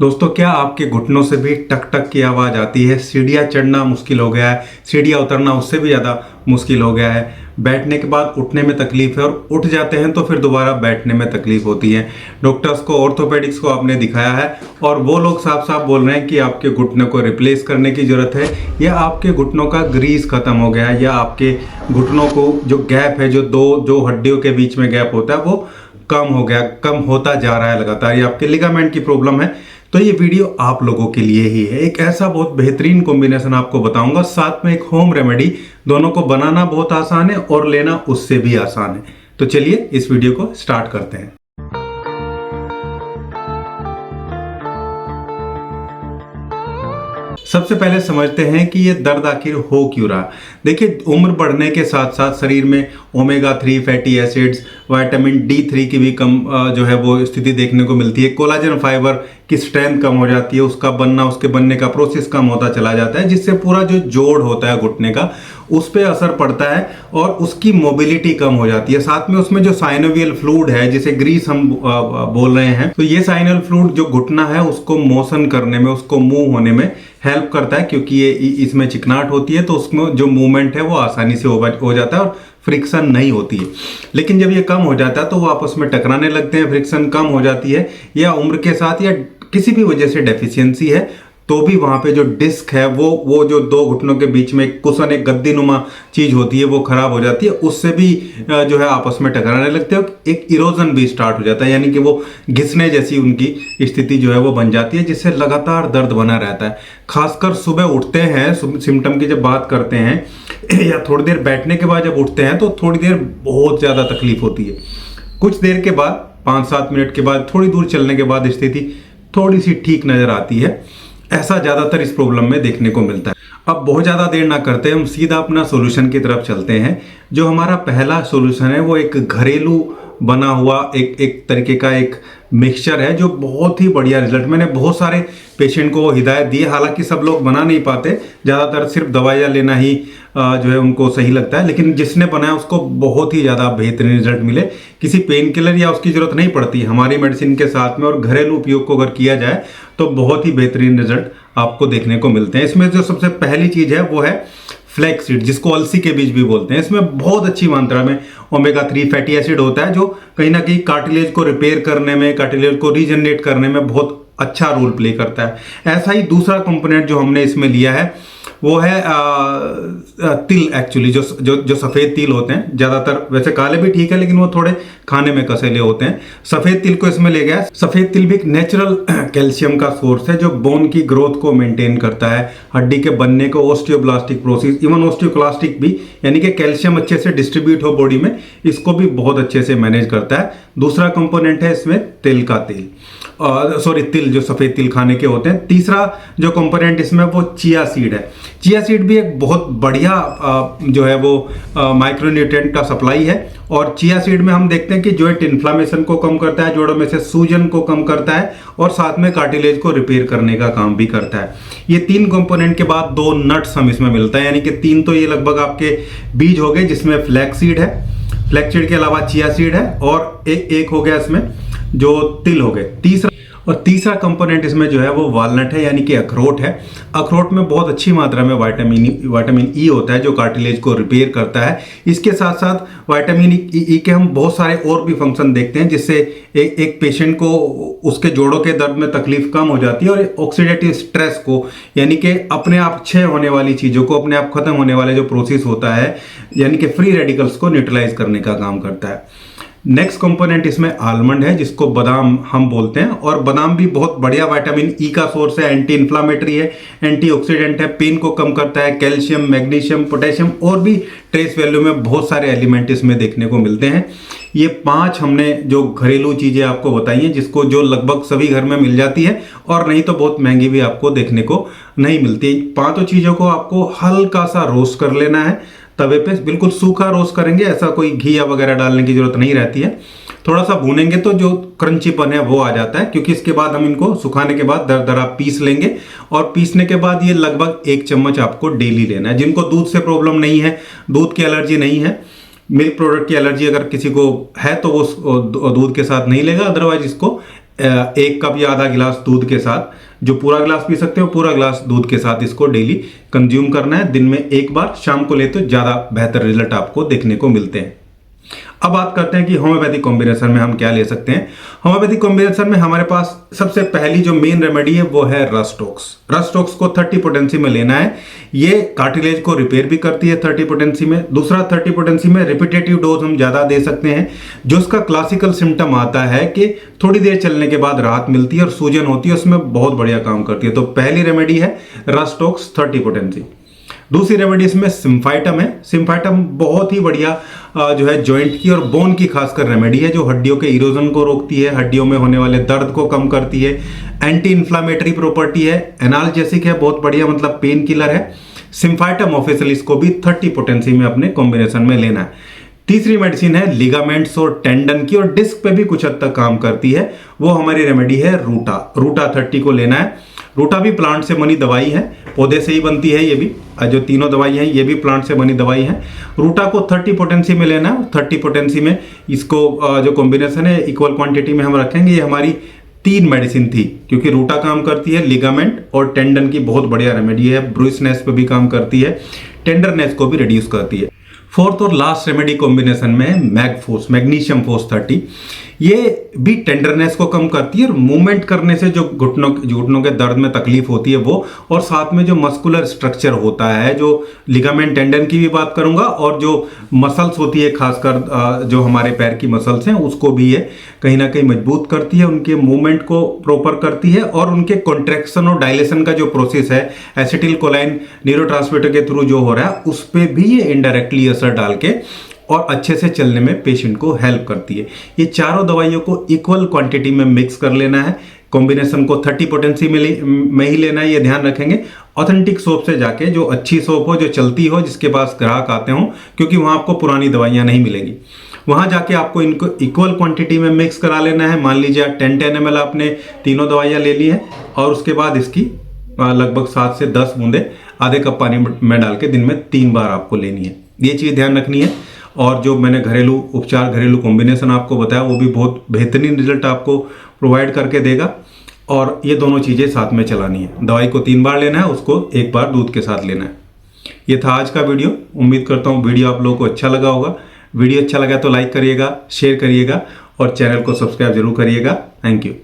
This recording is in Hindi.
दोस्तों, क्या आपके घुटनों से भी टक टक की आवाज़ आती है? सीढ़ियाँ चढ़ना मुश्किल हो गया है, सीढ़ियाँ उतरना उससे भी ज़्यादा मुश्किल हो गया है, बैठने के बाद उठने में तकलीफ है और उठ जाते हैं तो फिर दोबारा बैठने में तकलीफ होती है। डॉक्टर्स को, ऑर्थोपेडिक्स को आपने दिखाया है और वो लोग साफ साफ बोल रहे हैं कि आपके घुटनों को रिप्लेस करने की ज़रूरत है, या आपके घुटनों का ग्रीस खत्म हो गया है, या आपके घुटनों को जो गैप है, जो हड्डियों के बीच में गैप होता है वो कम हो गया, कम होता जा रहा है लगातार, या आपके लिगामेंट की प्रॉब्लम है। तो ये वीडियो आप लोगों के लिए ही है। एक ऐसा बहुत बेहतरीन कॉम्बिनेशन आपको बताऊंगा, साथ में एक होम रेमेडी। दोनों को बनाना बहुत आसान है और लेना उससे भी आसान है। तो चलिए इस वीडियो को स्टार्ट करते हैं। सबसे पहले समझते हैं कि ये दर्द आखिर हो क्यों रहा। देखिए, उम्र बढ़ने के साथ साथ शरीर में omega 3 fatty acids, vitamin D3 की भी कम जो है वो स्थिति देखने को मिलती है। कोलाजन फाइबर की स्ट्रेंथ कम हो जाती है, उसका बनना, उसके बनने का प्रोसेस कम होता चला जाता है, जिससे पूरा जो जोड़ होता है घुटने का उस पर असर पड़ता है और उसकी मोबिलिटी कम हो जाती है। साथ में उसमें जो साइनोवियल फ्लूइड है, जिसे ग्रीस हम बोल रहे हैं, तो ये साइनोवियल फ्लूइड जो घुटना है उसको मोशन करने में, उसको मूव होने में हेल्प करता है, क्योंकि ये इसमें चिकनाहट होती है तो उसमें जो मूवमेंट है वो आसानी से हो जाता है और फ्रिक्शन नहीं होती है। लेकिन जब ये कम हो जाता है तो वो आपस में टकराने लगते हैं, फ्रिक्शन कम हो जाती है, या उम्र के साथ या किसी भी वजह से डेफिशिएंसी है तो भी वहां पे जो डिस्क है वो जो दो घुटनों के बीच में कुशन, एक गद्दी नुमा चीज होती है, वो खराब हो जाती है। उससे भी जो है आपस में टकराने लगते हैं, एक इरोजन भी स्टार्ट हो जाता है, यानी कि वो घिसने जैसी उनकी स्थिति जो है वो बन जाती है, जिससे लगातार दर्द बना रहता है। खासकर सुबह उठते हैं, सिम्टम की जब बात करते हैं या थोड़ी देर बैठने के बाद जब उठते हैं तो थोड़ी देर बहुत ज्यादा तकलीफ होती है। कुछ देर के बाद, 5-7 मिनट के बाद, थोड़ी दूर चलने के बाद स्थिति थोड़ी सी ठीक नजर आती है। ऐसा ज्यादातर इस प्रॉब्लम में देखने को मिलता है। अब बहुत ज्यादा देर ना करते हम सीधा अपना सॉल्यूशन की तरफ चलते हैं। जो हमारा पहला सॉल्यूशन है वो एक घरेलू बना हुआ एक तरीके का एक मिक्सचर है, जो बहुत ही बढ़िया रिजल्ट, मैंने बहुत सारे पेशेंट को हिदायत दी है। हालांकि सब लोग बना नहीं पाते, ज़्यादातर सिर्फ दवाइयाँ लेना ही जो है उनको सही लगता है, लेकिन जिसने बनाया उसको बहुत ही ज़्यादा बेहतरीन रिजल्ट मिले। किसी पेन किलर या उसकी ज़रूरत नहीं पड़ती हमारी मेडिसिन के साथ में, और घरेलू उपयोग को अगर किया जाए तो बहुत ही बेहतरीन रिजल्ट आपको देखने को मिलते हैं। इसमें जो सबसे पहली चीज़ है वो है फ्लैक्स सीड, जिसको अलसी के बीज भी बोलते हैं। इसमें बहुत अच्छी मात्रा में ओमेगा 3 फैटी एसिड होता है, जो कहीं ना कहीं कार्टिलेज को रिपेयर करने में, कार्टिलेज को रीजनरेट करने में बहुत अच्छा रोल प्ले करता है। ऐसा ही दूसरा कंपोनेंट जो हमने इसमें लिया है वो है तिल। एक्चुअली जो सफ़ेद तिल होते हैं, ज़्यादातर वैसे काले भी ठीक है लेकिन वो थोड़े खाने में कसेले होते हैं। सफ़ेद तिल को इसमें ले गया। सफ़ेद तिल भी एक नेचुरल कैल्शियम का सोर्स है, जो बोन की ग्रोथ को मेंटेन करता है, हड्डी के बनने को, ऑस्टियोब्लास्टिक प्रोसेस, इवन ऑस्टियोक्लास्टिक भी, यानी कि कैल्शियम अच्छे से डिस्ट्रीब्यूट हो बॉडी में, इसको भी बहुत अच्छे से मैनेज करता है। दूसरा कंपोनेंट है इसमें तिल का तेल, तिल, जो सफ़ेद तिल खाने के होते हैं। तीसरा जो कंपोनेंट इसमें वो चिया सीड है। चिया सीड भी एक बहुत बढ़िया जो है वो माइक्रोन्यूट्रिएंट का सप्लाई है, और चिया सीड में हम देखते हैं कि जॉइंट इन्फ्लामेशन को कम करता है, जोड़ों में से सूजन को कम करता है, और साथ में कार्टिलेज को रिपेयर करने का काम भी करता है। ये 3 कंपोनेंट के बाद 2 नट्स हम इसमें मिलता है, यानी कि 3 तो ये लगभग आपके बीज हो गए, जिसमें फ्लैक्स सीड है, फ्लैक्स सीड के अलावा चिया सीड है, और एक हो गया इसमें जो तिल हो गए। तीसरा कंपोनेंट इसमें जो है वो वालनट है, यानी कि अखरोट है। अखरोट में बहुत अच्छी मात्रा में विटामिन ई होता है, जो कार्टिलेज को रिपेयर करता है। इसके साथ साथ विटामिन ई के हम बहुत सारे और भी फंक्शन देखते हैं, जिससे एक पेशेंट को उसके जोड़ों के दर्द में तकलीफ कम हो जाती है, और ऑक्सीडेटिव स्ट्रेस को, यानी कि अपने आप क्षय होने वाली चीज़ों को, अपने आप खत्म होने वाले जो प्रोसेस होता है, यानी कि फ्री रेडिकल्स को न्यूट्रलाइज करने का काम करता है। नेक्स्ट कंपोनेंट इसमें आलमंड है, जिसको बादाम हम बोलते हैं, और बादाम भी बहुत बढ़िया विटामिन ई का सोर्स है, एंटी इन्फ्लामेटरी है, एंटीऑक्सीडेंट है, पेन को कम करता है, कैल्शियम, मैग्नीशियम, पोटेशियम और भी ट्रेस वैल्यू में बहुत सारे एलिमेंट इसमें देखने को मिलते हैं। ये 5 हमने जो घरेलू चीज़ें आपको बताई हैं, जिसको जो लगभग सभी घर में मिल जाती है, और नहीं तो बहुत महंगी भी आपको देखने को नहीं मिलती। 5 चीज़ों को आपको हल्का सा रोस्ट कर लेना है तवे पे, बिल्कुल सूखा रोस्ट करेंगे, ऐसा कोई घी या वगैरह डालने की जरूरत नहीं रहती है। थोड़ा सा भूनेंगे तो जो क्रंचीपन है वो आ जाता है, क्योंकि इसके बाद हम इनको सुखाने के बाद दरदरा पीस लेंगे, और पीसने के बाद ये लगभग 1 चम्मच आपको डेली लेना है। जिनको दूध से प्रॉब्लम नहीं है, दूध की एलर्जी नहीं है, मिल्क प्रोडक्ट की एलर्जी अगर किसी को है तो वो दूध के साथ नहीं लेगा, अदरवाइज इसको 1 कप या आधा गिलास दूध के साथ, जो पूरा गिलास पी सकते हो पूरा गिलास दूध के साथ इसको डेली कंज्यूम करना है। दिन में 1 बार, शाम को ले तो ज़्यादा बेहतर रिजल्ट आपको देखने को मिलते हैं। अब बात करते हैं कि होम्योपैथिक कॉम्बिनेशन में हम क्या ले सकते हैं। होम्योपैथिक कॉम्बिनेशन में हमारे पास सबसे पहली जो मेन रेमेडी है वो है रस्टॉक्स। रस्टॉक्स को 30 पोटेंसी में लेना है। ये कार्टिलेज को रिपेयर भी करती है 30 पोटेंसी में। दूसरा 30 पोटेंसी में रिपीटेटिव डोज हम ज़्यादा दे सकते हैं। जो उसका क्लासिकल सिम्टम आता है कि थोड़ी देर चलने के बाद राहत मिलती है और सूजन होती है, उसमें बहुत बढ़िया काम करती है। तो पहली रेमेडी है रस्टॉक्स 30 पोटेंसी। दूसरी रेमेडी इसमें सिम्फाइटम है। सिम्फाइटम बहुत ही बढ़िया जो है जॉइंट की और बोन की खासकर रेमेडी है, जो हड्डियों के इरोजन को रोकती है, हड्डियों में होने वाले दर्द को कम करती है, एंटी इन्फ्लामेटरी प्रॉपर्टी है, एनाल्जेसिक है, बहुत बढ़िया मतलब पेन किलर है। सिम्फाइटम ऑफिशियली इसको भी 30 पोटेंसी में अपने कॉम्बिनेशन में लेना है। तीसरी मेडिसिन है लिगामेंट्स और टेंडन की, और डिस्क पे भी कुछ हद तक काम करती है, वो हमारी रेमेडी है रूटा। रूटा 30 को लेना है। रूटा भी प्लांट से बनी दवाई है, पौधे से ही बनती है। ये भी जो तीनों दवाई हैं ये भी प्लांट से बनी दवाई है। रूटा को 30 पोटेंसी में लेना है। 30 पोटेंसी में इसको जो कॉम्बिनेशन है इक्वल क्वांटिटी में हम रखेंगे। ये हमारी 3 मेडिसिन थी, क्योंकि रूटा काम करती है, लिगामेंट और टेंडन की बहुत बढ़िया रेमेडी है, ब्रूइसनेस पे भी काम करती है, टेंडरनेस को भी रिड्यूस करती है। फोर्थ और लास्ट रेमेडी कॉम्बिनेशन में मैगफोस, मैग्नीशियम फोस 30। ये भी टेंडरनेस को कम करती है और मूवमेंट करने से जो घुटनों के दर्द में तकलीफ होती है वो, और साथ में जो मस्कुलर स्ट्रक्चर होता है, जो लिगामेंट टेंडन की भी बात करूंगा, और जो मसल्स होती है खासकर जो हमारे पैर की मसल्स हैं उसको भी ये कहीं ना कहीं मजबूत करती है, उनके मूवमेंट को प्रॉपर करती है, और उनके कॉन्ट्रैक्शन और डायलेशन का जो प्रोसेस है एसिटिल कोलाइन न्यूरोट्रांसमीटर के थ्रू जो हो रहा है उस पर भी ये इनडायरेक्टली असर डाल के और अच्छे से चलने में पेशेंट को हेल्प करती है। ये चारों दवाइयों को इक्वल क्वांटिटी में मिक्स कर लेना है। कॉम्बिनेशन को 30 पोटेंसी में ही लेना है, ये ध्यान रखेंगे। ऑथेंटिक शॉप से जाके, जो अच्छी शॉप हो, जो चलती हो, जिसके पास ग्राहक आते हो, क्योंकि वहाँ आपको पुरानी दवाइयाँ नहीं मिलेंगी। वहाँ जाके आपको इनको इक्वल क्वांटिटी में मिक्स करा लेना है। मान लीजिए 10 ml आपने तीनों दवाइयाँ ले ली हैं, और उसके बाद इसकी लगभग 7 से 10 बूंदे आधे कप पानी में डाल के दिन में 3 बार आपको लेनी है। ये चीज़ ध्यान रखनी है। और जो मैंने घरेलू उपचार, घरेलू कॉम्बिनेशन आपको बताया, वो भी बहुत बेहतरीन रिजल्ट आपको प्रोवाइड करके देगा। और ये दोनों चीज़ें साथ में चलानी है। दवाई को 3 बार लेना है, उसको 1 बार दूध के साथ लेना है। ये था आज का वीडियो। उम्मीद करता हूँ वीडियो आप लोगों को अच्छा लगा होगा। वीडियो अच्छा लगा तो लाइक करिएगा, शेयर करिएगा और चैनल को सब्सक्राइब जरूर करिएगा। Thank you.